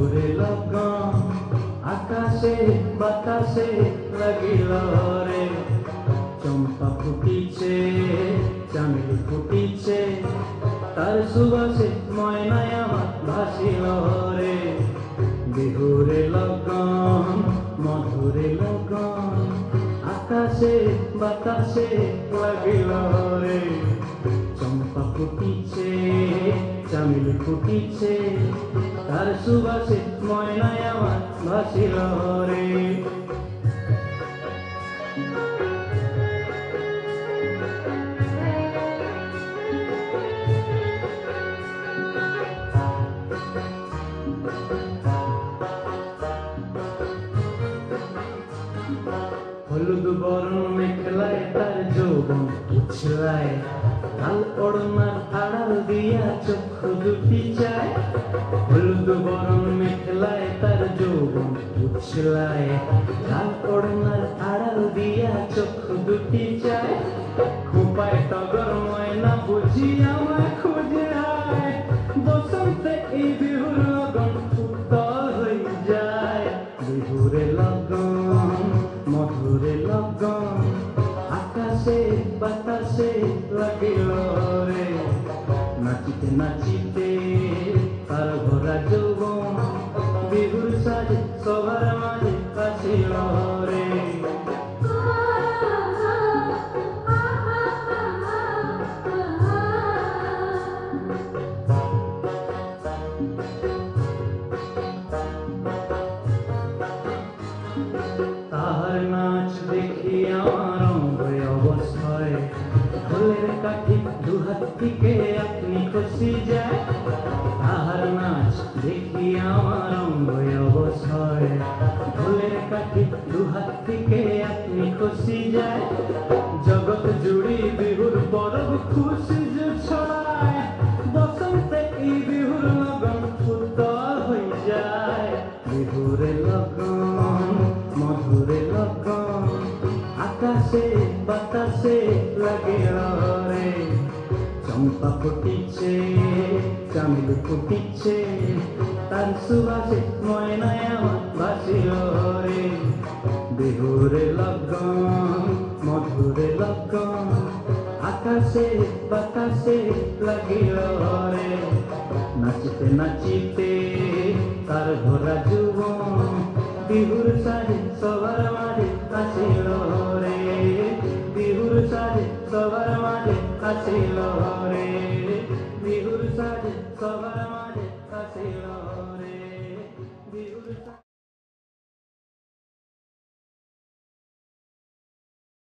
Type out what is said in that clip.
বিহুরে লগন আকাশে বাতাসে লাগিল রে। চম্পা ফুটিছে চামেলি ফুটিছে তার সুবাসে ময়নায় আমার ভাসিল রে। বিহুরে লগন মধুরে লগন আকাশে বাতাসে লাগিল রে। চম্পা ফুটিছে চামেলি ফুটিছে তার সুবাসে ময়নায় আমার ভাসিল রে। হলুদ বরণ মেখলায় তার যৌবন উছলায়, লাল ওড়নার আড়াল দিয়া চক্ষু দুটি চায়। হলুদ বরণ মেখলায় তার যৌবন উছলায়, লাল ওড়নার আড়াল দিয়া চক্ষু দুটি চায়। খোপায় টগর ময়না বুঝি আমায় খুঁজে আয়, বসন্তে এই বিহুর লগন উত্তর হয়ে যায়। বিহুরে লগন মধুরে লগন আকাশে বাতাসে লাগিল রে। নাচিতে নাচিতে তার ভরা যৌবন বিহুর সাজে সবার মাঝে আসিল রে। তাহার নাচ দেখি আমার অঙ্গ অবস্থায়, ঢোলের কাঠি দুহাত থেকে আপনি খসি যায়। তাহার নাচ দেখি আমার অঙ্গ অবস্থায়, ঢোলের কাঠি দুহাত থেকে আপনি খসি যায়। জগৎ জুড়ি বিহুর পরব খুশি যে ছড়ায়, বসন্তে এই বিহুর লগন উত্তর হয়ে যায়। বিহুরে লগন মধুরে লগন আকাশে বাতাসে লাগিল রে। চম্পা ফুটিছে চামেলি ফুটিছে তার সুবাসে ময়নায় আমার ভাসিল রে। বিহুরে লগন মধুরে লগন আকাশে বাতাসে লাগিল রে। নাচিতে নাচিতে তার ভরা যৌবন বিহুর সাজে সবার মাঝে আসিল রে। বিহুর সাজে সবার মাঝে আসিল রে। বিহুর সাজে সবার মাঝে আসিল।